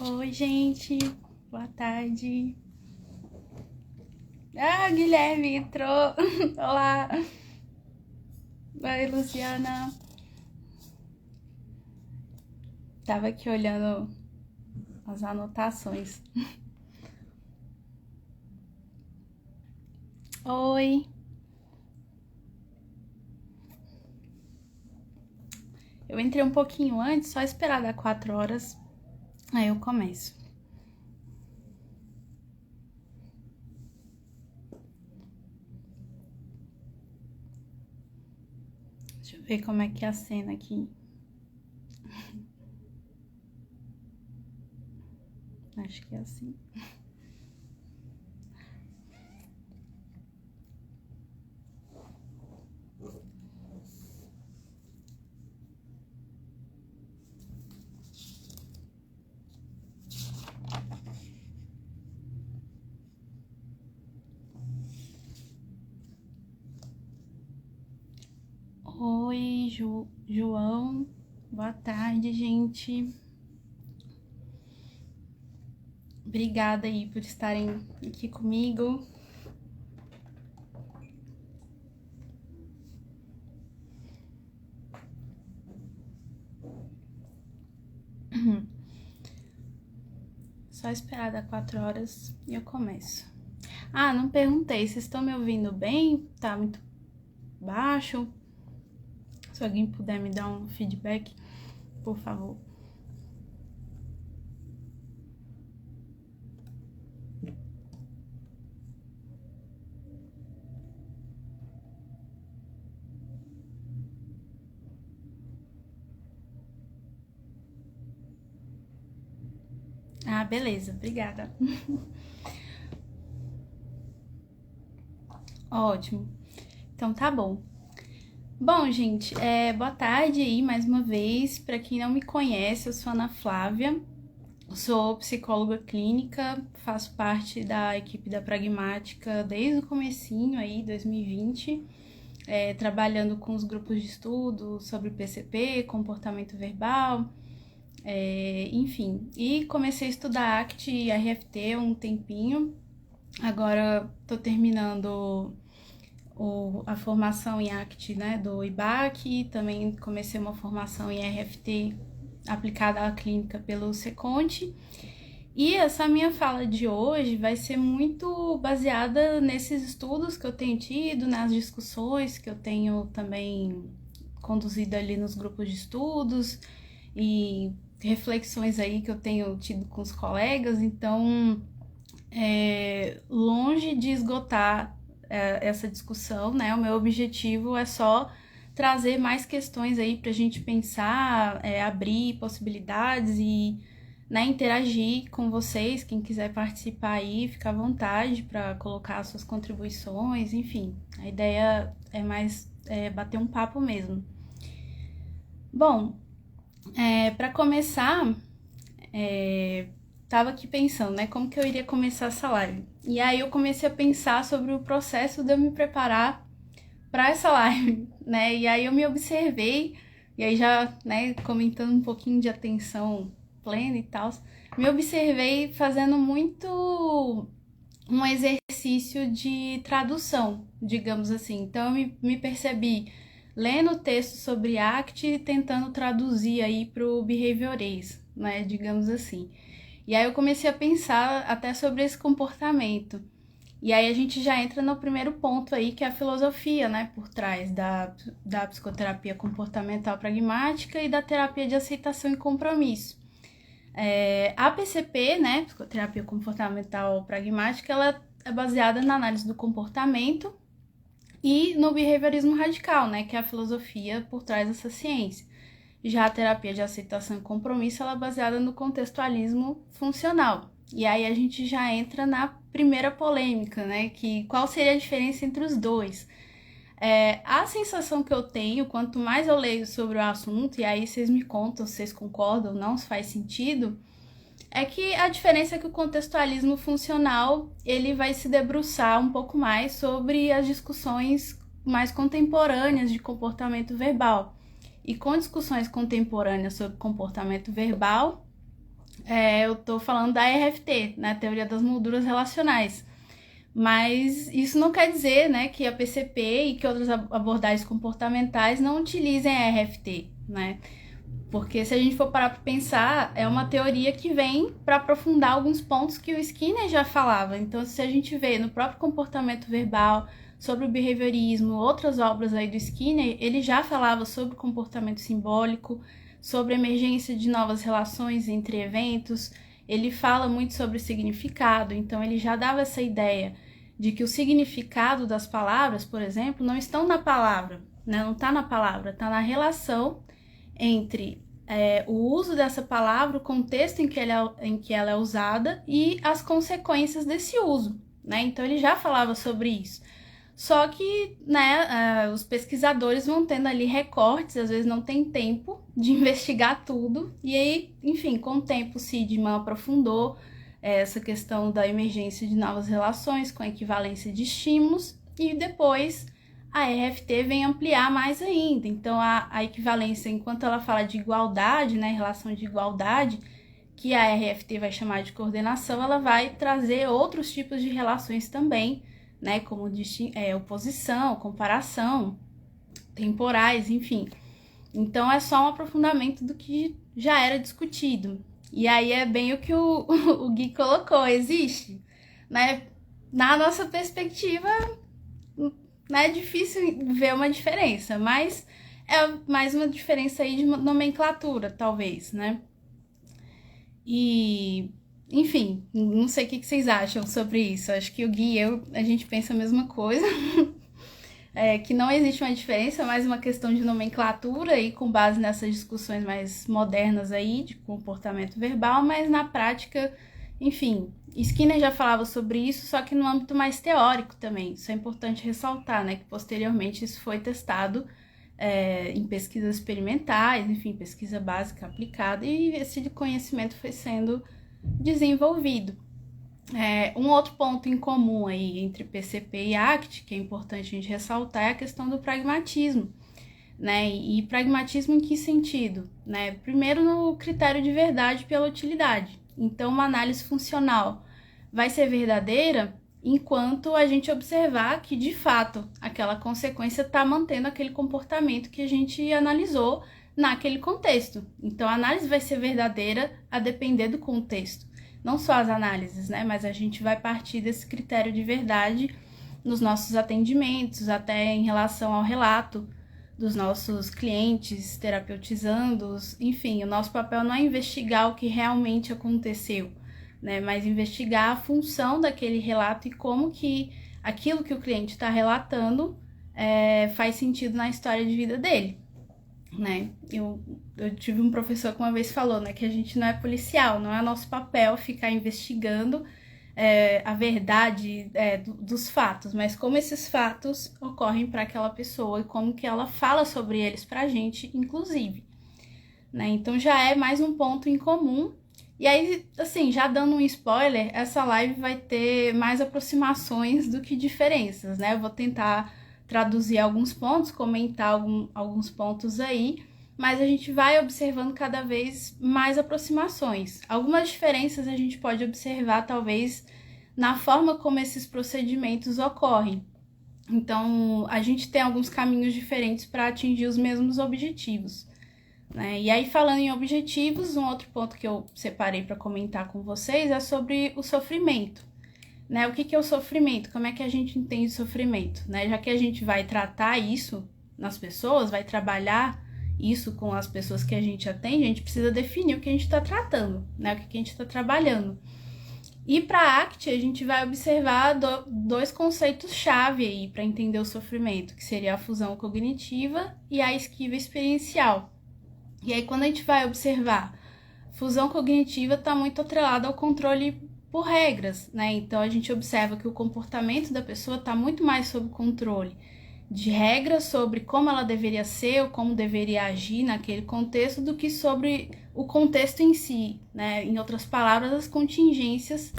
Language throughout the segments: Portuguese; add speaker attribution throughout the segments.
Speaker 1: Oi, gente. Boa tarde. Ah, Guilherme entrou. Olá. Oi, Luciana. Tava aqui olhando as anotações. Oi. Eu entrei um pouquinho antes, só esperar dar 4 horas, aí eu começo. Deixa eu ver como é que é a cena aqui. Acho que é assim. Oi, João. Boa tarde, gente. Obrigada aí por estarem aqui comigo. Só esperar dar 4 horas e eu começo. Ah, não perguntei, vocês estão me ouvindo bem? Tá muito baixo? Se alguém puder me dar um feedback, por favor. Ah, beleza, obrigada. Ótimo. Então tá bom. Bom, gente, boa tarde aí mais uma vez. Para quem não me conhece, eu sou Ana Flávia, sou psicóloga clínica, faço parte da equipe da Pragmática desde o comecinho aí, 2020, trabalhando com os grupos de estudo sobre PCP, comportamento verbal, enfim. E comecei a estudar ACT e RFT há um tempinho, agora tô terminando a formação em ACT, né, do IBAC, também comecei uma formação em RFT aplicada à clínica pelo Seconte. E essa minha fala de hoje vai ser muito baseada nesses estudos que eu tenho tido, nas discussões que eu tenho também conduzido ali nos grupos de estudos e reflexões aí que eu tenho tido com os colegas. Então, longe de esgotar essa discussão, né? O meu objetivo é só trazer mais questões aí pra gente pensar, abrir possibilidades e, né, interagir com vocês. Quem quiser participar aí, fica à vontade para colocar suas contribuições, enfim. A ideia é mais bater um papo mesmo. Bom, para começar, tava aqui pensando, né, como que eu iria começar essa live. E aí eu comecei a pensar sobre o processo de eu me preparar para essa live, né? E aí eu me observei, e aí já, né, comentando um pouquinho de atenção plena e tal, me observei fazendo muito um exercício de tradução, digamos assim. Então eu me percebi lendo o texto sobre ACT e tentando traduzir aí para o behaviorês, né, digamos assim. E aí eu comecei a pensar até sobre esse comportamento. E aí a gente já entra no primeiro ponto aí, que é a filosofia, né, por trás da psicoterapia comportamental pragmática e da terapia de aceitação e compromisso. A PCP, né, psicoterapia comportamental pragmática, ela é baseada na análise do comportamento e no behaviorismo radical, né, que é a filosofia por trás dessa ciência. Já a terapia de aceitação e compromisso, ela é baseada no contextualismo funcional. E aí a gente já entra na primeira polêmica, né? Que qual seria a diferença entre os dois? A sensação que eu tenho, quanto mais eu leio sobre o assunto, e aí vocês me contam se vocês concordam ou não, se faz sentido, é que a diferença é que o contextualismo funcional, ele vai se debruçar um pouco mais sobre as discussões mais contemporâneas de comportamento verbal. E com discussões contemporâneas sobre comportamento verbal, eu estou falando da ERFT, né, Teoria das Molduras Relacionais. Mas isso não quer dizer, né, que a PCP e que outras abordagens comportamentais não utilizem a ERFT, né? Porque se a gente for parar para pensar, é uma teoria que vem para aprofundar alguns pontos que o Skinner já falava. Então, se a gente vê no próprio comportamento verbal, sobre o behaviorismo, outras obras aí do Skinner, ele já falava sobre comportamento simbólico, sobre a emergência de novas relações entre eventos. Ele fala muito sobre significado, então ele já dava essa ideia de que o significado das palavras, por exemplo, não estão na palavra, né? Não está na palavra, está na relação entre o uso dessa palavra, o contexto em que ela é usada e as consequências desse uso, né? Então ele já falava sobre isso. Só que, né, os pesquisadores vão tendo ali recortes, às vezes não tem tempo de investigar tudo, e aí, enfim, com o tempo o Seidman aprofundou essa questão da emergência de novas relações com a equivalência de estímulos, e depois a ERFT vem ampliar mais ainda. Então, a equivalência, enquanto ela fala de igualdade, né, relação de igualdade, que a ERFT vai chamar de coordenação, ela vai trazer outros tipos de relações também, né, como oposição, comparação, temporais, enfim. Então é só um aprofundamento do que já era discutido. E aí é bem o que o Gui colocou, existe, né? Na nossa perspectiva, né, é difícil ver uma diferença, mas é mais uma diferença aí de nomenclatura, talvez, né? E enfim, não sei o que vocês acham sobre isso. Acho que o Gui e a gente pensa a mesma coisa. Que não existe uma diferença, é mais uma questão de nomenclatura e com base nessas discussões mais modernas aí de comportamento verbal, mas na prática, enfim, Skinner já falava sobre isso, só que no âmbito mais teórico também. Isso é importante ressaltar, né? Que posteriormente isso foi testado em pesquisas experimentais, enfim, pesquisa básica aplicada, e esse conhecimento foi sendo desenvolvido. Um outro ponto em comum aí entre PCP e ACT, que é importante a gente ressaltar, é a questão do pragmatismo, né? E pragmatismo em que sentido? Né? Primeiro, no critério de verdade pela utilidade. Então, uma análise funcional vai ser verdadeira enquanto a gente observar que, de fato, aquela consequência está mantendo aquele comportamento que a gente analisou naquele contexto. Então, a análise vai ser verdadeira a depender do contexto. Não só as análises, né? Mas a gente vai partir desse critério de verdade nos nossos atendimentos, até em relação ao relato dos nossos clientes, terapeutizandos, enfim, o nosso papel não é investigar o que realmente aconteceu, né? Mas investigar a função daquele relato e como que aquilo que o cliente está relatando faz sentido na história de vida dele. Né? Eu tive um professor que uma vez falou, né, que a gente não é policial, não é nosso papel ficar investigando a verdade dos fatos, mas como esses fatos ocorrem para aquela pessoa e como que ela fala sobre eles para a gente, inclusive. Né? Então já é mais um ponto em comum. E aí, assim, já dando um spoiler, essa live vai ter mais aproximações do que diferenças, né? Eu vou tentar traduzir alguns pontos, comentar alguns pontos aí, mas a gente vai observando cada vez mais aproximações. Algumas diferenças a gente pode observar, talvez, na forma como esses procedimentos ocorrem. Então, a gente tem alguns caminhos diferentes para atingir os mesmos objetivos. Né? E aí, falando em objetivos, um outro ponto que eu separei para comentar com vocês é sobre o sofrimento. Né? O que é o sofrimento? Como é que a gente entende sofrimento? Né? Já que a gente vai tratar isso nas pessoas, vai trabalhar isso com as pessoas que a gente atende, a gente precisa definir o que a gente está tratando, né? O que a gente está trabalhando. E para a ACT, a gente vai observar dois conceitos-chave aí para entender o sofrimento, que seria a fusão cognitiva e a esquiva experiencial. E aí, quando a gente vai observar, fusão cognitiva está muito atrelada ao controle por regras, né? Então a gente observa que o comportamento da pessoa está muito mais sob controle de regras sobre como ela deveria ser ou como deveria agir naquele contexto do que sobre o contexto em si, né? Em outras palavras, as contingências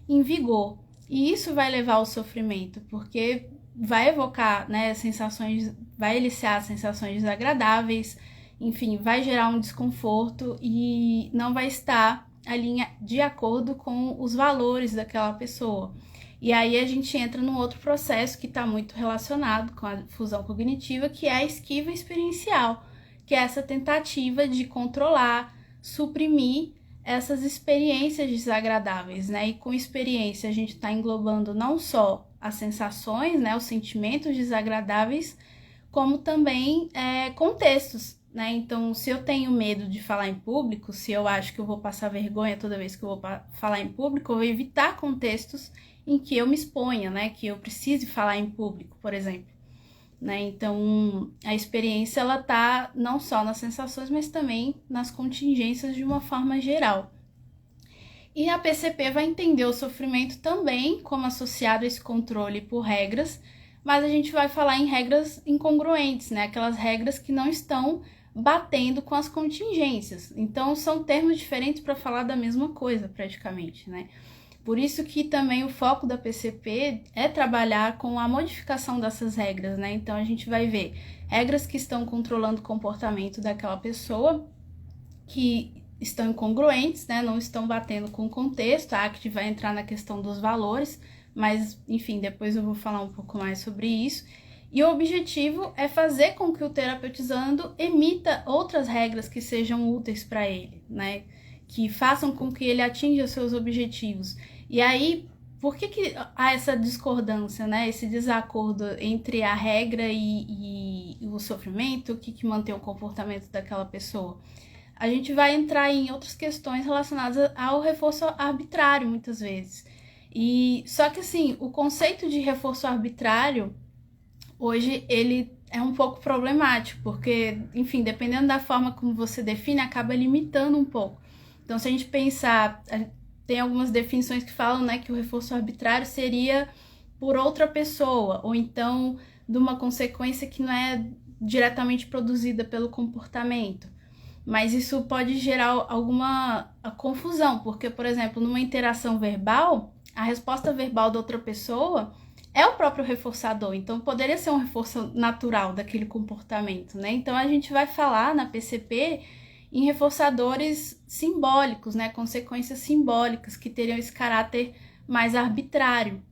Speaker 1: em vigor. E isso vai levar ao sofrimento, porque vai evocar, né, sensações, vai eliciar sensações desagradáveis, enfim, vai gerar um desconforto e não vai estar ali de acordo com os valores daquela pessoa. E aí a gente entra num outro processo que está muito relacionado com a fusão cognitiva, que é a esquiva experiencial, que é essa tentativa de controlar, suprimir essas experiências desagradáveis, né? E com experiência a gente está englobando não só as sensações, né, os sentimentos desagradáveis, como também contextos, né? Então, se eu tenho medo de falar em público, se eu acho que eu vou passar vergonha toda vez que eu vou falar em público, eu vou evitar contextos em que eu me exponha, né? Que eu precise falar em público, por exemplo. Né? Então, a experiência, ela tá não só nas sensações, mas também nas contingências de uma forma geral. E a PCP vai entender o sofrimento também como associado a esse controle por regras, mas a gente vai falar em regras incongruentes, né? Aquelas regras que não estão batendo com as contingências. Então, são termos diferentes para falar da mesma coisa, praticamente, né? Por isso que também o foco da PCP é trabalhar com a modificação dessas regras, né? Então, a gente vai ver regras que estão controlando o comportamento daquela pessoa, que estão incongruentes, né? Não estão batendo com o contexto. A ACT vai entrar na questão dos valores, mas, enfim, depois eu vou falar um pouco mais sobre isso. E o objetivo é fazer com que o terapeutizando emita outras regras que sejam úteis para ele, né? Que façam com que ele atinja os seus objetivos. E aí, por que há essa discordância, né? Esse desacordo entre a regra e o sofrimento? O que mantém o comportamento daquela pessoa? A gente vai entrar em outras questões relacionadas ao reforço arbitrário, muitas vezes. E só que, assim, o conceito de reforço arbitrário, hoje, ele é um pouco problemático, porque, enfim, dependendo da forma como você define, acaba limitando um pouco. Então, se a gente pensar, tem algumas definições que falam, né, que o reforço arbitrário seria por outra pessoa, ou então de uma consequência que não é diretamente produzida pelo comportamento. Mas isso pode gerar alguma confusão, porque, por exemplo, numa interação verbal, a resposta verbal da outra pessoa é o próprio reforçador, então poderia ser um reforço natural daquele comportamento, né? Então a gente vai falar na PCP em reforçadores simbólicos, né? Consequências simbólicas que teriam esse caráter mais arbitrário,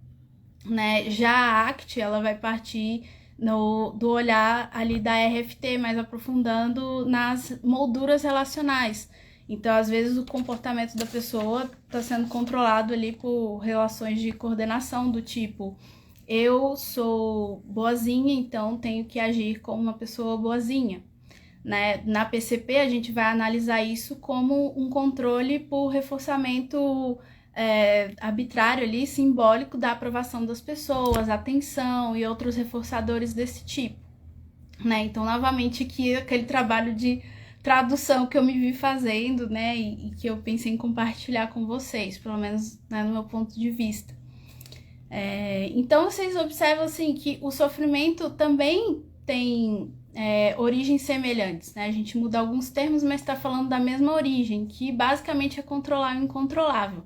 Speaker 1: né? Já a ACT, ela vai partir do olhar ali da RFT, mais aprofundando nas molduras relacionais. Então, às vezes, o comportamento da pessoa está sendo controlado ali por relações de coordenação do tipo: eu sou boazinha, então tenho que agir como uma pessoa boazinha. Né? Na PCP, a gente vai analisar isso como um controle por reforçamento arbitrário ali, simbólico da aprovação das pessoas, atenção e outros reforçadores desse tipo. Né? Então, novamente, aqui aquele trabalho de tradução que eu me vi fazendo, né, e que eu pensei em compartilhar com vocês, pelo menos, né, no meu ponto de vista. Então, vocês observam, assim, que o sofrimento também tem origens semelhantes, né? A gente muda alguns termos, mas está falando da mesma origem, que basicamente é controlar o incontrolável.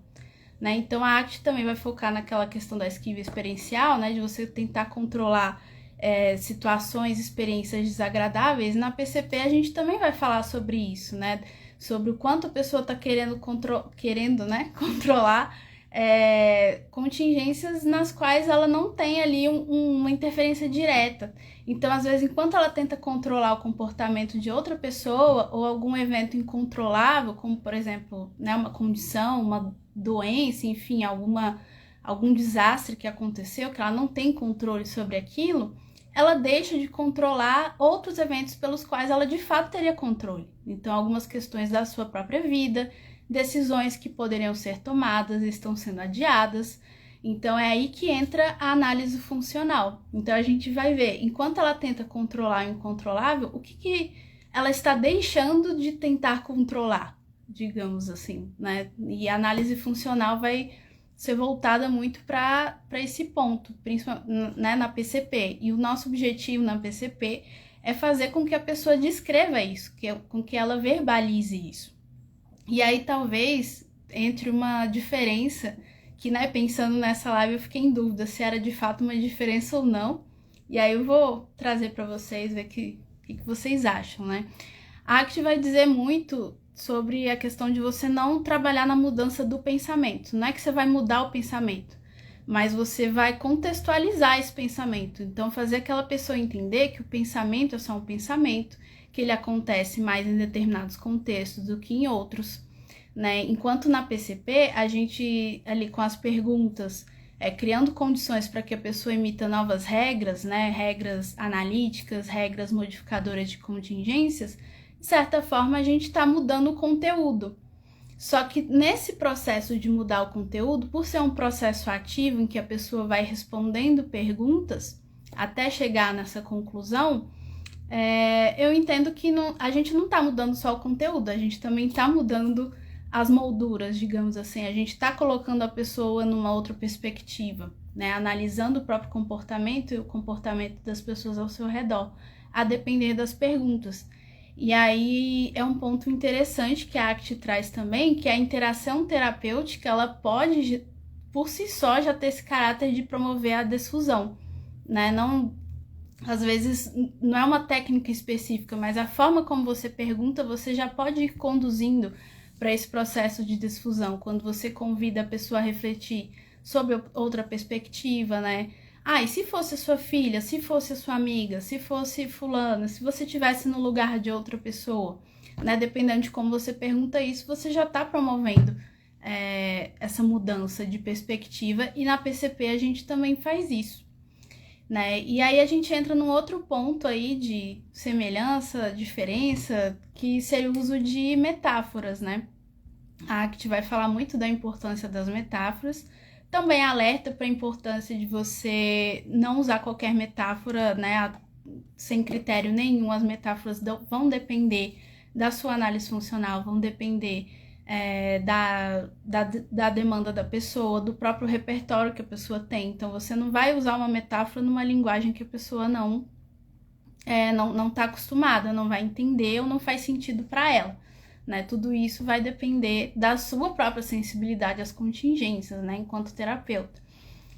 Speaker 1: Né? Então, a ACT também vai focar naquela questão da esquiva experiencial, né, de você tentar controlar situações, experiências desagradáveis. Na PCP a gente também vai falar sobre isso, né? Sobre o quanto a pessoa está querendo né, controlar contingências nas quais ela não tem ali uma interferência direta. Então, às vezes, enquanto ela tenta controlar o comportamento de outra pessoa ou algum evento incontrolável, como, por exemplo, né, uma condição, uma doença, enfim, algum desastre que aconteceu, que ela não tem controle sobre aquilo, ela deixa de controlar outros eventos pelos quais ela de fato teria controle. Então, algumas questões da sua própria vida, decisões que poderiam ser tomadas estão sendo adiadas. Então, é aí que entra a análise funcional. Então, a gente vai ver, enquanto ela tenta controlar o incontrolável, o que ela está deixando de tentar controlar, digamos assim, né? E a análise funcional vai ser voltada muito para esse ponto, principalmente, né, na PCP. E o nosso objetivo na PCP é fazer com que a pessoa descreva isso, com que ela verbalize isso. E aí talvez entre uma diferença que, né, pensando nessa live eu fiquei em dúvida se era de fato uma diferença ou não. E aí eu vou trazer para vocês, ver o que vocês acham, né? A ACT vai dizer muito sobre a questão de você não trabalhar na mudança do pensamento. Não é que você vai mudar o pensamento, mas você vai contextualizar esse pensamento. Então, fazer aquela pessoa entender que o pensamento é só um pensamento, que ele acontece mais em determinados contextos do que em outros, né? Enquanto na PCP, a gente, ali com as perguntas, criando condições para que a pessoa emita novas regras, né? Regras analíticas, regras modificadoras de contingências, de certa forma, a gente está mudando o conteúdo. Só que nesse processo de mudar o conteúdo, por ser um processo ativo em que a pessoa vai respondendo perguntas até chegar nessa conclusão, eu entendo que a gente não está mudando só o conteúdo, a gente também está mudando as molduras, digamos assim. A gente está colocando a pessoa numa outra perspectiva, né? Analisando o próprio comportamento e o comportamento das pessoas ao seu redor, a depender das perguntas. E aí é um ponto interessante que a ACT traz também, que a interação terapêutica, ela pode, por si só, já ter esse caráter de promover a desfusão, né? Não, às vezes, não é uma técnica específica, mas a forma como você pergunta, você já pode ir conduzindo para esse processo de desfusão, quando você convida a pessoa a refletir sobre outra perspectiva, né? E se fosse a sua filha, se fosse a sua amiga, se fosse fulana, se você estivesse no lugar de outra pessoa, né? Dependendo de como você pergunta isso, você já está promovendo essa mudança de perspectiva, e na PCP a gente também faz isso, né? E aí a gente entra num outro ponto aí de semelhança, diferença, que seria o uso de metáforas, né? A ACT vai falar muito da importância das metáforas, também alerta para a importância de você não usar qualquer metáfora, né, sem critério nenhum. As metáforas vão depender da sua análise funcional, vão depender da demanda da pessoa, do próprio repertório que a pessoa tem. Então, você não vai usar uma metáfora numa linguagem que a pessoa não está acostumada, não vai entender ou não faz sentido para ela. Né? Tudo isso vai depender da sua própria sensibilidade às contingências, né? Enquanto terapeuta.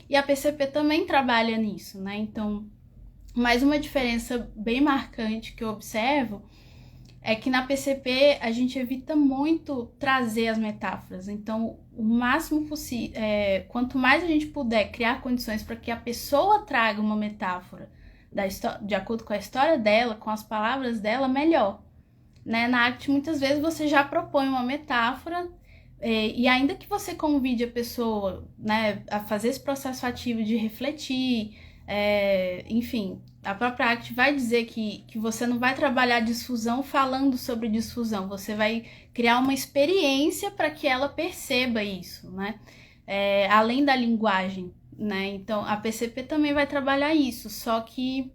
Speaker 1: E a PCP também trabalha nisso, né? Então, mais uma diferença bem marcante que eu observo é que na PCP a gente evita muito trazer as metáforas. Então, o máximo possível, quanto mais a gente puder criar condições para que a pessoa traga uma metáfora de acordo com a história dela, com as palavras dela, melhor. Né? Na ACT, muitas vezes você já propõe uma metáfora, e ainda que você convide a pessoa, né, a fazer esse processo ativo de refletir, enfim, a própria ACT vai dizer que você não vai trabalhar disfusão falando sobre disfusão, você vai criar uma experiência para que ela perceba isso, né? Além da linguagem, né? Então, a PCP também vai trabalhar isso, só que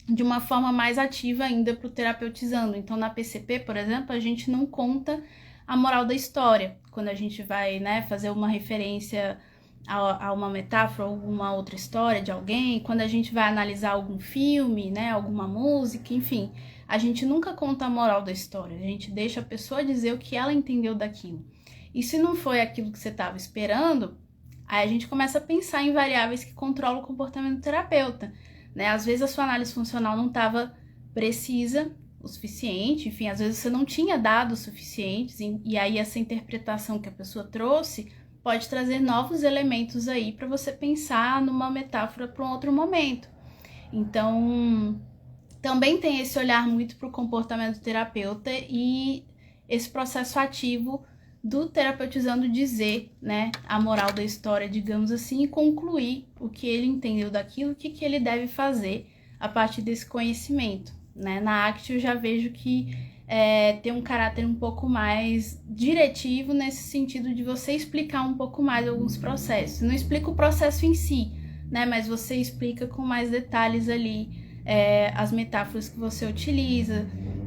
Speaker 1: de uma forma mais ativa ainda para o terapeutizando. Então, na PCP, por exemplo, a gente não conta a moral da história. Quando a gente vai, né, fazer uma referência a uma metáfora ou alguma outra história de alguém, quando a gente vai analisar algum filme, né, alguma música, enfim, a gente nunca conta a moral da história. A gente deixa a pessoa dizer o que ela entendeu daquilo. E se não foi aquilo que você estava esperando, aí a gente começa a pensar em variáveis que controlam o comportamento do terapeuta. Né? Às vezes a sua análise funcional não estava precisa o suficiente, enfim, às vezes você não tinha dados suficientes, e aí essa interpretação que a pessoa trouxe pode trazer novos elementos aí para você pensar numa metáfora para um outro momento. Então, também tem esse olhar muito para o comportamento do terapeuta e esse processo ativo do terapeutizando dizer, né, a moral da história, digamos assim, e concluir o que ele entendeu daquilo, o que ele deve fazer a partir desse conhecimento, né? Na ACT eu já vejo que tem um caráter um pouco mais diretivo nesse sentido de você explicar um pouco mais alguns processos. Não explica o processo em si, né, mas você explica com mais detalhes ali as metáforas que você utiliza,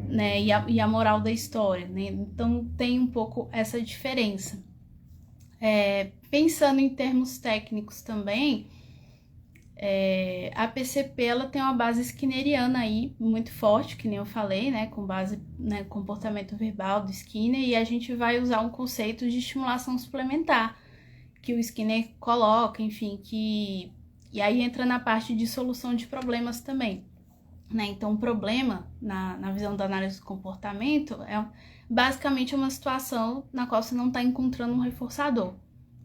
Speaker 1: né, e a moral da história, né? Então tem um pouco essa diferença. Pensando em termos técnicos também, a PCP ela tem uma base skinneriana aí muito forte, que nem eu falei, né, com base no comportamento verbal do Skinner, e a gente vai usar um conceito de estimulação suplementar que o Skinner coloca, enfim, e aí entra na parte de solução de problemas também, né? Então, o problema, na visão da análise do comportamento, basicamente uma situação na qual você não está encontrando um reforçador,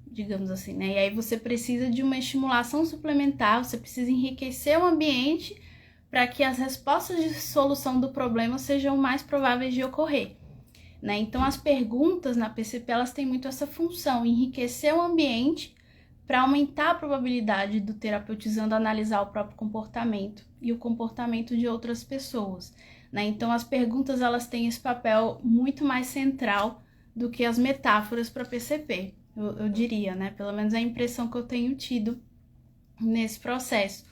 Speaker 1: digamos assim, né? E aí você precisa de uma estimulação suplementar, você precisa enriquecer o ambiente para que as respostas de solução do problema sejam mais prováveis de ocorrer, né? Então, as perguntas na PCP, elas têm muito essa função, enriquecer o ambiente para aumentar a probabilidade do terapeutizando analisar o próprio comportamento e o comportamento de outras pessoas, né? Então, as perguntas, elas têm esse papel muito mais central do que as metáforas para PCP, eu diria, né? Pelo menos é a impressão que eu tenho tido nesse processo.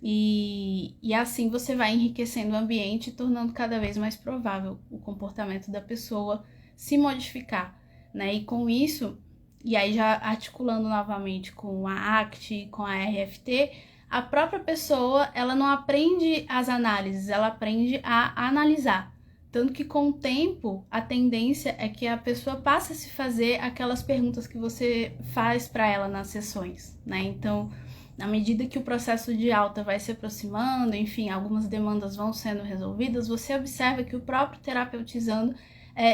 Speaker 1: E assim você vai enriquecendo o ambiente e tornando cada vez mais provável o comportamento da pessoa se modificar, né? E com isso, e aí já articulando novamente com a ACT, com a RFT, a própria pessoa, ela não aprende as análises, ela aprende a analisar. Tanto que com o tempo, a tendência é que a pessoa passe a se fazer aquelas perguntas que você faz para ela nas sessões, né? Então, na medida que o processo de alta vai se aproximando, enfim, algumas demandas vão sendo resolvidas, você observa que o próprio terapeutizando,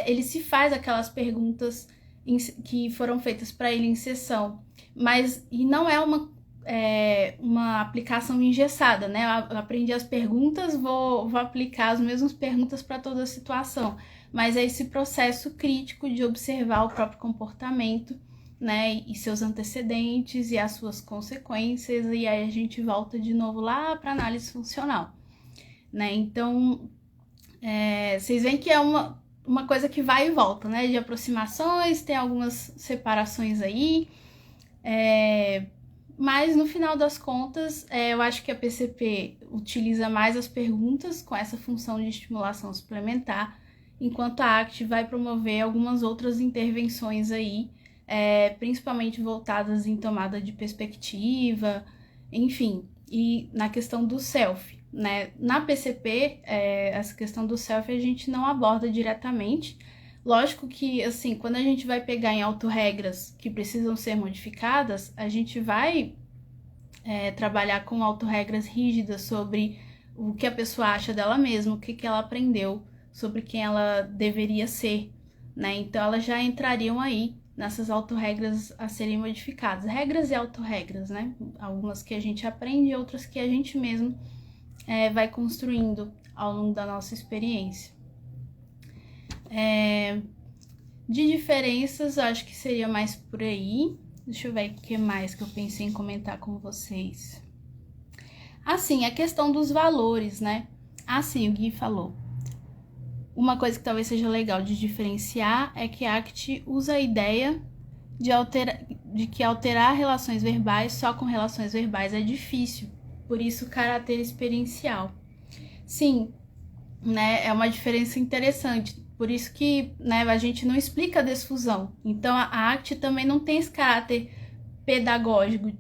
Speaker 1: ele se faz aquelas perguntas que foram feitas para ele em sessão, mas e não é uma aplicação engessada, né? Eu aprendi as perguntas, vou aplicar as mesmas perguntas para toda a situação, mas é esse processo crítico de observar o próprio comportamento, né, e seus antecedentes e as suas consequências, e aí a gente volta de novo lá para análise funcional, né? Então, vocês veem que é uma coisa que vai e volta, né, de aproximações, tem algumas separações aí, mas no final das contas, eu acho que a PCP utiliza mais as perguntas com essa função de estimulação suplementar, enquanto a ACT vai promover algumas outras intervenções aí, principalmente voltadas em tomada de perspectiva, enfim, e na questão do self, né? Na PCP, essa questão do self a gente não aborda diretamente. Lógico que, assim, quando a gente vai pegar em autorregras que precisam ser modificadas, a gente vai trabalhar com autorregras rígidas sobre o que a pessoa acha dela mesma, o que ela aprendeu, sobre quem ela deveria ser, né? Então, elas já entrariam aí nessas autorregras a serem modificadas. Regras e autorregras, né? Algumas que a gente aprende e outras que a gente mesmo vai construindo ao longo da nossa experiência. De diferenças, acho que seria mais por aí. Deixa eu ver o que mais que eu pensei em comentar com vocês. Assim, a questão dos valores, né? Assim, o Gui falou. Uma coisa que talvez seja legal de diferenciar é que a ACT usa a ideia de que alterar relações verbais só com relações verbais é difícil, por isso o caráter experiencial. Sim, né, é uma diferença interessante, por isso que, né, a gente não explica a desfusão. Então a ACT também não tem esse caráter pedagógico,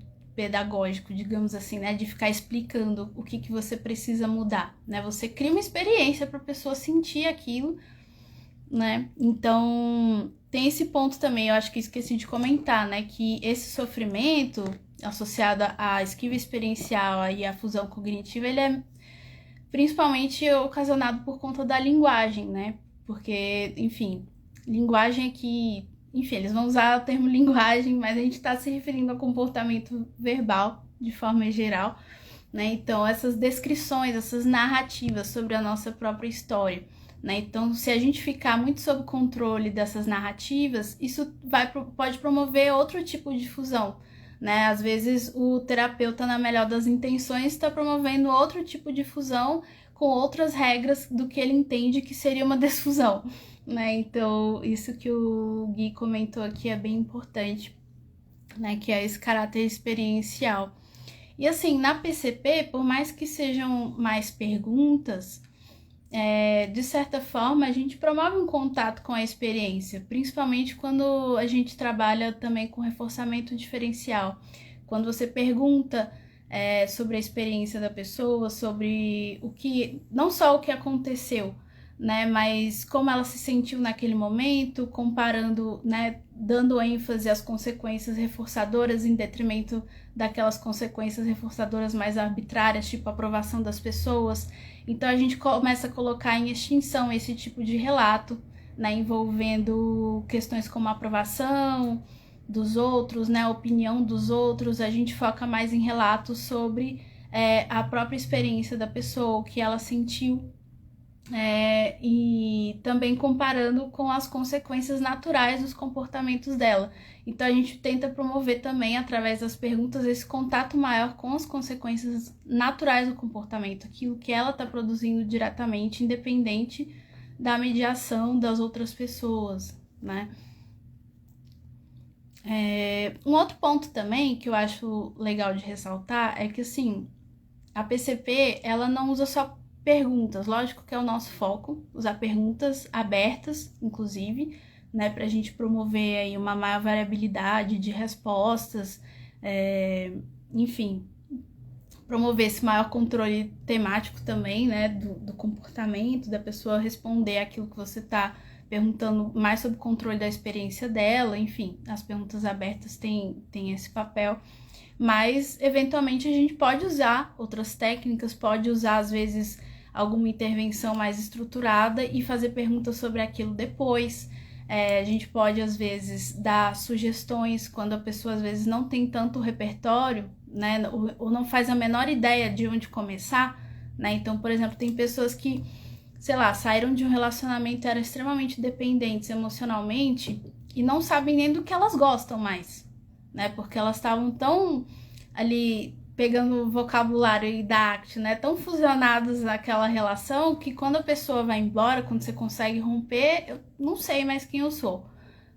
Speaker 1: digamos assim, né, de ficar explicando o que você precisa mudar, né? Você cria uma experiência para a pessoa sentir aquilo, né? Então, tem esse ponto também, eu acho que esqueci de comentar, né, que esse sofrimento associado à esquiva experiencial e à fusão cognitiva, ele é principalmente ocasionado por conta da linguagem, né? Porque, enfim, linguagem aqui, enfim, eles vão usar o termo linguagem, mas a gente está se referindo ao comportamento verbal de forma geral, né? Então, essas descrições, essas narrativas sobre a nossa própria história, né? Então, se a gente ficar muito sob controle dessas narrativas, isso pode promover outro tipo de fusão, né? Às vezes o terapeuta, na melhor das intenções, está promovendo outro tipo de fusão com outras regras do que ele entende que seria uma desfusão, né? Então, isso que o Gui comentou aqui é bem importante, né? Que é esse caráter experiencial. E assim, na PCP, por mais que sejam mais perguntas, de certa forma, a gente promove um contato com a experiência, principalmente quando a gente trabalha também com reforçamento diferencial. Quando você pergunta sobre a experiência da pessoa, sobre o que, não só o que aconteceu, né, mas como ela se sentiu naquele momento, comparando, né, dando ênfase às consequências reforçadoras em detrimento daquelas consequências reforçadoras mais arbitrárias, tipo a aprovação das pessoas. Então a gente começa a colocar em extinção esse tipo de relato, né, envolvendo questões como a aprovação dos outros, né, a opinião dos outros. A gente foca mais em relatos sobre a própria experiência da pessoa, o que ela sentiu, e também comparando com as consequências naturais dos comportamentos dela. Então a gente tenta promover também, através das perguntas, esse contato maior com as consequências naturais do comportamento, aquilo que ela está produzindo diretamente, independente da mediação das outras pessoas, né? Um outro ponto também que eu acho legal de ressaltar é que, assim, a PCP, ela não usa só perguntas, lógico que é o nosso foco, usar perguntas abertas, inclusive, né, para a gente promover aí uma maior variabilidade de respostas, enfim, promover esse maior controle temático também, né, do comportamento da pessoa, responder aquilo que você está perguntando, mais sobre o controle da experiência dela. Enfim, as perguntas abertas têm esse papel. Mas, eventualmente, a gente pode usar outras técnicas, pode usar, às vezes, alguma intervenção mais estruturada e fazer perguntas sobre aquilo depois. A gente pode, às vezes, dar sugestões quando a pessoa, às vezes, não tem tanto repertório, né, ou não faz a menor ideia de onde começar, né? Então, por exemplo, tem pessoas que, sei lá, saíram de um relacionamento, eram extremamente dependentes emocionalmente e não sabem nem do que elas gostam mais, né? Porque elas estavam tão ali pegando o vocabulário e didact, né? Tão fusionados naquela relação que quando a pessoa vai embora, quando você consegue romper, eu não sei mais quem eu sou,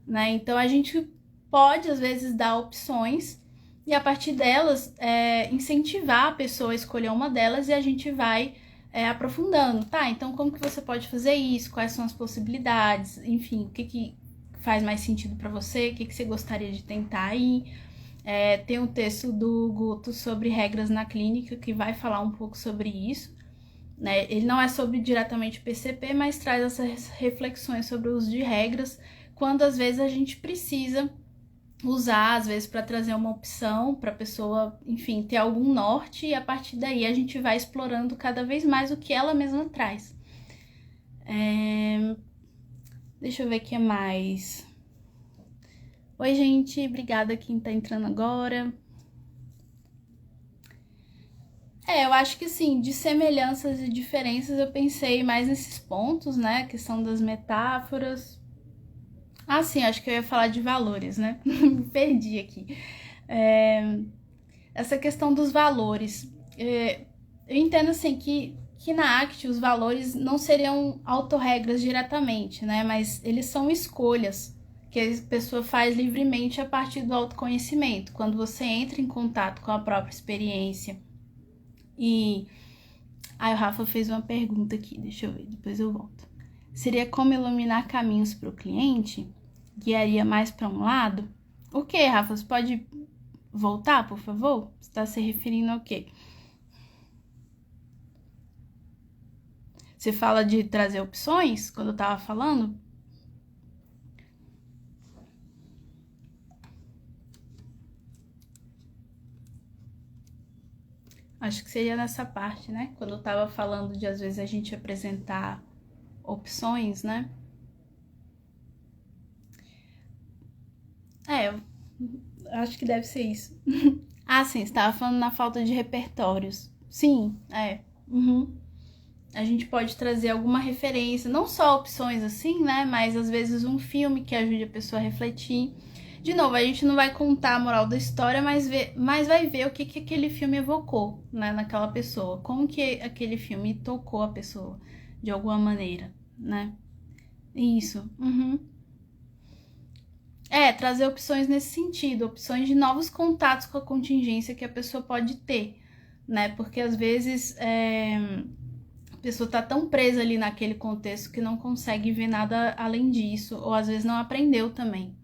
Speaker 1: né? Então a gente pode às vezes dar opções e a partir delas incentivar a pessoa a escolher uma delas, e a gente vai aprofundando, tá? Então como que você pode fazer isso? Quais são as possibilidades? Enfim, o que faz mais sentido para você? O que você gostaria de tentar aí? Tem um texto do Guto sobre regras na clínica que vai falar um pouco sobre isso, né? Ele não é sobre diretamente o PCP, mas traz essas reflexões sobre o uso de regras, quando às vezes a gente precisa usar, às vezes para trazer uma opção para a pessoa, enfim, ter algum norte, e a partir daí a gente vai explorando cada vez mais o que ela mesma traz. Deixa eu ver o que mais. Oi, gente, obrigada quem tá entrando agora. Eu acho que sim, de semelhanças e diferenças eu pensei mais nesses pontos, né? A questão das metáforas. Ah, sim, acho que eu ia falar de valores, né? Me perdi aqui. Essa questão dos valores. Eu entendo assim que na ACT os valores não seriam autorregras diretamente, né? Mas eles são escolhas que a pessoa faz livremente a partir do autoconhecimento. Quando você entra em contato com a própria experiência. E aí o Rafa fez uma pergunta aqui, deixa eu ver, depois eu volto. Seria como iluminar caminhos para o cliente? Guiaria mais para um lado? O que, Rafa? Você pode voltar, por favor? Você está se referindo ao quê? Você fala de trazer opções, quando eu tava falando? Acho que seria nessa parte, né? Quando eu tava falando de, às vezes, a gente apresentar opções, né? Acho que deve ser isso. Ah, sim, você tava falando na falta de repertórios. Sim, Uhum. A gente pode trazer alguma referência, não só opções assim, né? Mas às vezes um filme que ajude a pessoa a refletir. De novo, a gente não vai contar a moral da história, mas vai ver o que aquele filme evocou, né, naquela pessoa. Como que aquele filme tocou a pessoa, de alguma maneira, né? Isso. Uhum. Trazer opções nesse sentido, opções de novos contatos com a contingência que a pessoa pode ter, né? Porque às vezes a pessoa tá tão presa ali naquele contexto que não consegue ver nada além disso, ou às vezes não aprendeu também,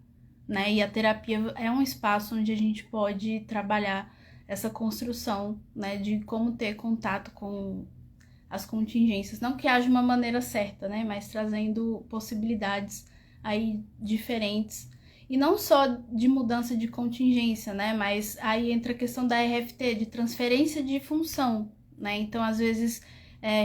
Speaker 1: né? E a terapia é um espaço onde a gente pode trabalhar essa construção, né, de como ter contato com as contingências. Não que haja uma maneira certa, né, mas trazendo possibilidades aí diferentes. E não só de mudança de contingência, né, mas aí entra a questão da RFT, de transferência de função, né? Então, às vezes,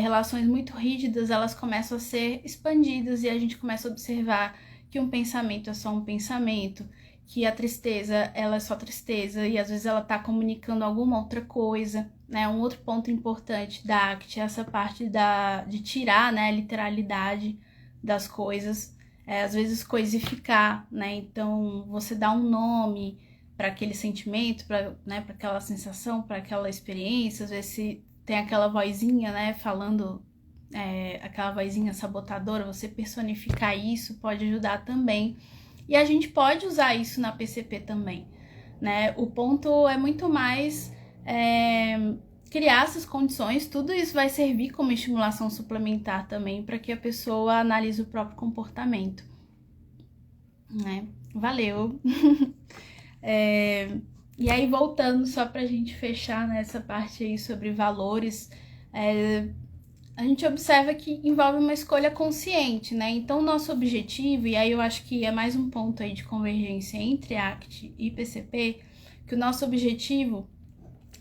Speaker 1: relações muito rígidas, elas começam a ser expandidas e a gente começa a observar que um pensamento é só um pensamento, que a tristeza, ela é só tristeza, e às vezes ela tá comunicando alguma outra coisa, né? Um outro ponto importante da ACT é essa parte de tirar, né, a literalidade das coisas, às vezes coisificar, né? Então, você dá um nome para aquele sentimento, para, né, para aquela sensação, para aquela experiência, às vezes se tem aquela vozinha, né, falando, aquela vozinha sabotadora, você personificar isso pode ajudar também. E a gente pode usar isso na PCP também, né? O ponto é muito mais criar essas condições, tudo isso vai servir como estimulação suplementar também para que a pessoa analise o próprio comportamento, né? Valeu! E aí, voltando só pra gente fechar nessa parte aí sobre valores, a gente observa que envolve uma escolha consciente, né? Então, o nosso objetivo, e aí eu acho que é mais um ponto aí de convergência entre ACT e PCP, que o nosso objetivo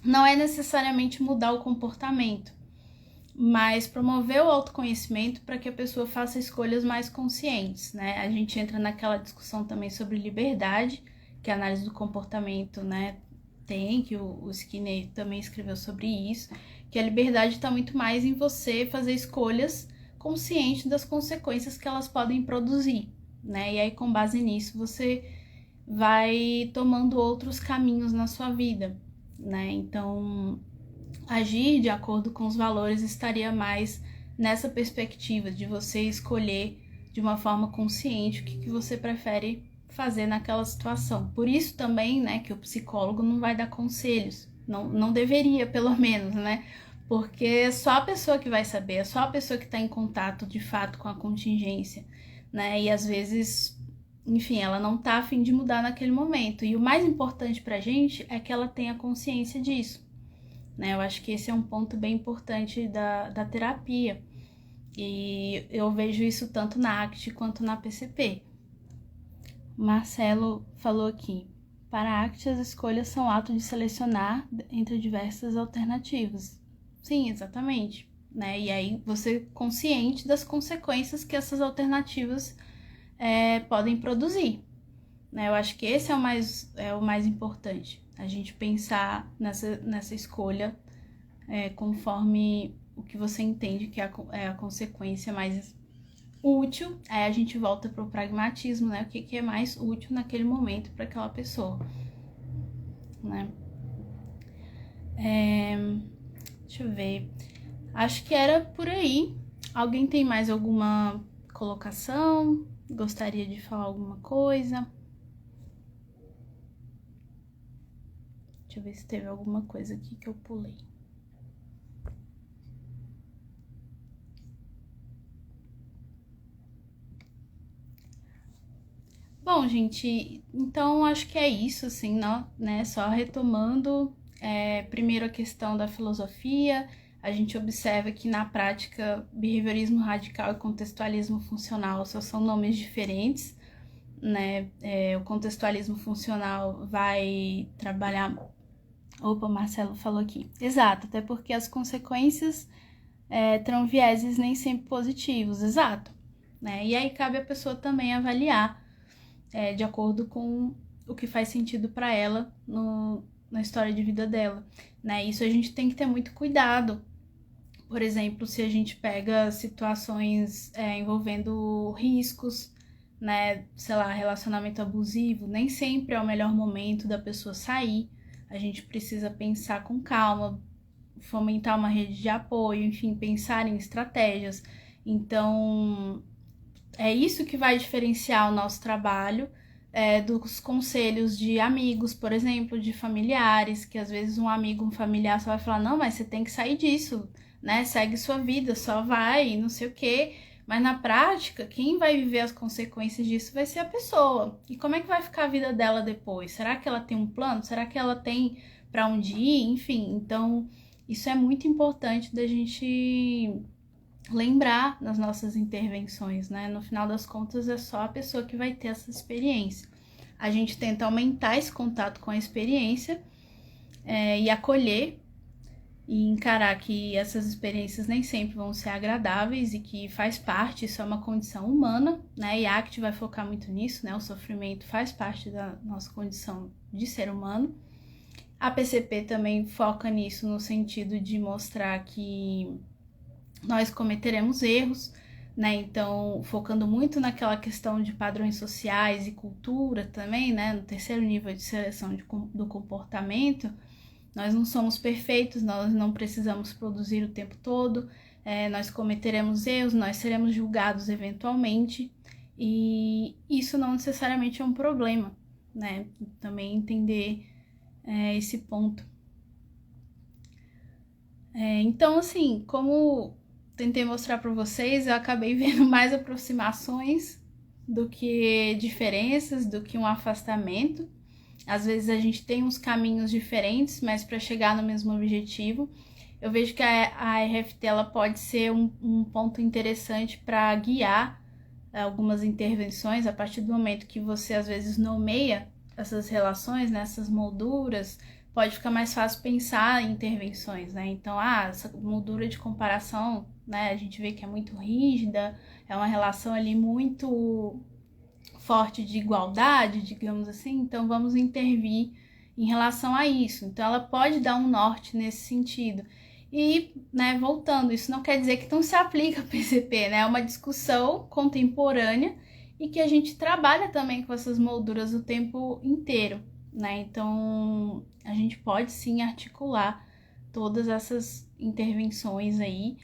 Speaker 1: não é necessariamente mudar o comportamento, mas promover o autoconhecimento para que a pessoa faça escolhas mais conscientes, né? A gente entra naquela discussão também sobre liberdade, que a análise do comportamento, né, tem, que o Skinner também escreveu sobre isso, que a liberdade está muito mais em você fazer escolhas conscientes das consequências que elas podem produzir, né? E aí, com base nisso, você vai tomando outros caminhos na sua vida, né? Então, agir de acordo com os valores estaria mais nessa perspectiva de você escolher de uma forma consciente o que você prefere fazer naquela situação. Por isso também, né, que o psicólogo não vai dar conselhos, não deveria, pelo menos, né? Porque é só a pessoa que vai saber, é só a pessoa que está em contato de fato com a contingência, né? E às vezes, enfim, ela não tá a fim de mudar naquele momento. E o mais importante pra gente é que ela tenha consciência disso, né? Eu acho que esse é um ponto bem importante da terapia. E eu vejo isso tanto na ACT quanto na PCP. Marcelo falou aqui: para a ACT, as escolhas são ato de selecionar entre diversas alternativas. Sim, exatamente, né? E aí você consciente das consequências que essas alternativas podem produzir, né? Eu acho que esse é o mais importante, a gente pensar nessa escolha conforme o que você entende que é a consequência mais útil. Aí a gente volta para o pragmatismo, né? O que é mais útil naquele momento para aquela pessoa, né? Deixa eu ver. Acho que era por aí. Alguém tem mais alguma colocação? Gostaria de falar alguma coisa? Deixa eu ver se teve alguma coisa aqui que eu pulei. Bom, gente, então acho que é isso, assim, né? Só retomando, primeiro a questão da filosofia, a gente observa que na prática, behaviorismo radical e contextualismo funcional só são nomes diferentes, né? O contextualismo funcional vai trabalhar... Opa, Marcelo falou aqui. Exato, até porque as consequências terão vieses nem sempre positivos, exato, né? E aí cabe a pessoa também avaliar de acordo com o que faz sentido para ela na história de vida dela, né? Isso a gente tem que ter muito cuidado. Por exemplo, se a gente pega situações envolvendo riscos, né? Sei lá, relacionamento abusivo, nem sempre é o melhor momento da pessoa sair. A gente precisa pensar com calma, fomentar uma rede de apoio, enfim, pensar em estratégias. Então, é isso que vai diferenciar o nosso trabalho dos conselhos de amigos, por exemplo, de familiares, que às vezes um amigo, um familiar só vai falar, não, mas você tem que sair disso, né? Segue sua vida, só vai, não sei o quê. Mas na prática, quem vai viver as consequências disso vai ser a pessoa. E como é que vai ficar a vida dela depois? Será que ela tem um plano? Será que ela tem para onde ir? Enfim, então isso é muito importante da gente lembrar nas nossas intervenções, né? No final das contas, é só a pessoa que vai ter essa experiência. A gente tenta aumentar esse contato com a experiência e acolher e encarar que essas experiências nem sempre vão ser agradáveis e que faz parte, isso é uma condição humana, né? E a ACT vai focar muito nisso, né? O sofrimento faz parte da nossa condição de ser humano. A PCP também foca nisso no sentido de mostrar que nós cometeremos erros, né? Então, focando muito naquela questão de padrões sociais e cultura também, né? No terceiro nível de seleção do comportamento, nós não somos perfeitos, nós não precisamos produzir o tempo todo, nós cometeremos erros, nós seremos julgados eventualmente, e isso não necessariamente é um problema, né? Também entender esse ponto. Então, assim, como tentei mostrar para vocês, eu acabei vendo mais aproximações do que diferenças, do que um afastamento. Às vezes a gente tem uns caminhos diferentes, mas para chegar no mesmo objetivo. Eu vejo que a RFT ela pode ser um ponto interessante para guiar algumas intervenções a partir do momento que você às vezes nomeia essas relações, né, essas molduras, pode ficar mais fácil pensar em intervenções, né? Então, essa moldura de comparação, né, a gente vê que é muito rígida, é uma relação ali muito forte de igualdade, digamos assim, então vamos intervir em relação a isso. Então ela pode dar um norte nesse sentido. E, né, voltando, isso não quer dizer que não se aplica ao PCP, né? É uma discussão contemporânea e que a gente trabalha também com essas molduras o tempo inteiro, né? Então a gente pode sim articular todas essas intervenções aí.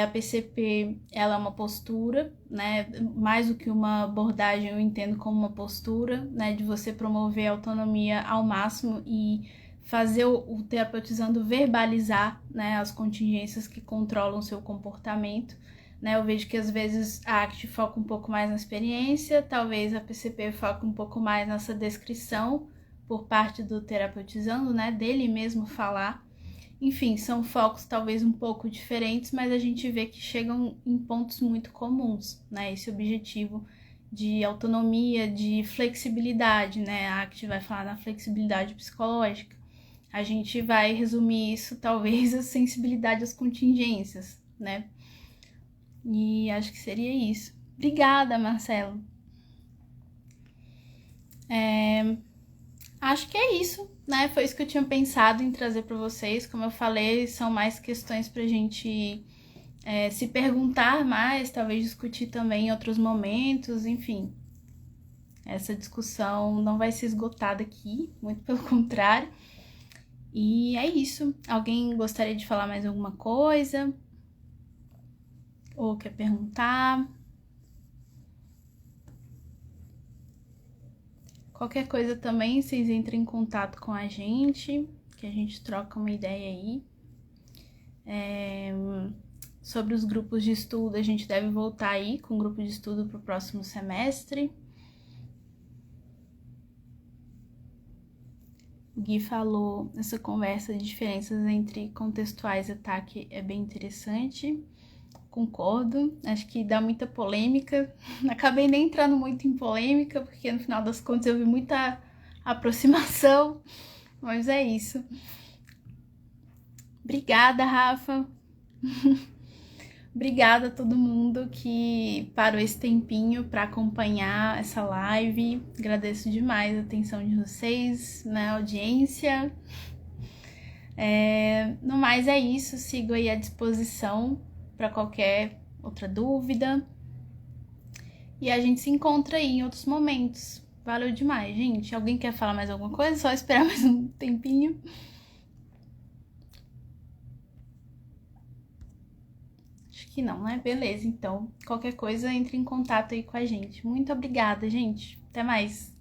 Speaker 1: A PCP, ela é uma postura, né, mais do que uma abordagem, eu entendo como uma postura, né, de você promover a autonomia ao máximo e fazer o terapeutizando verbalizar, né, as contingências que controlam o seu comportamento, né, eu vejo que às vezes a ACT foca um pouco mais na experiência, talvez a PCP foca um pouco mais nessa descrição por parte do terapeutizando, né, dele mesmo falar. Enfim, são focos talvez um pouco diferentes, mas a gente vê que chegam em pontos muito comuns, né? Esse objetivo de autonomia, de flexibilidade, né? A ACT vai falar na flexibilidade psicológica. A gente vai resumir isso, talvez, a sensibilidade às contingências, né? E acho que seria isso. Obrigada, Marcelo. Acho que é isso, né? Foi isso que eu tinha pensado em trazer para vocês. Como eu falei, são mais questões pra gente se perguntar mais, talvez discutir também em outros momentos, enfim. Essa discussão não vai ser esgotada aqui, muito pelo contrário. E é isso. Alguém gostaria de falar mais alguma coisa? Ou quer perguntar? Qualquer coisa também, vocês entrem em contato com a gente, que a gente troca uma ideia aí. Sobre os grupos de estudo, a gente deve voltar aí com o grupo de estudo para o próximo semestre. O Gui falou, essa conversa de diferenças entre contextuais e TAC é bem interessante. Concordo, acho que dá muita polêmica. Acabei nem entrando muito em polêmica, porque no final das contas eu vi muita aproximação, mas é isso. Obrigada, Rafa. Obrigada a todo mundo que parou esse tempinho para acompanhar essa live. Agradeço demais a atenção de vocês, na audiência. No mais é isso, sigo aí à disposição para qualquer outra dúvida. E a gente se encontra aí em outros momentos. Valeu demais, gente. Alguém quer falar mais alguma coisa? Só esperar mais um tempinho. Acho que não, né? Beleza, então. Qualquer coisa, entre em contato aí com a gente. Muito obrigada, gente. Até mais.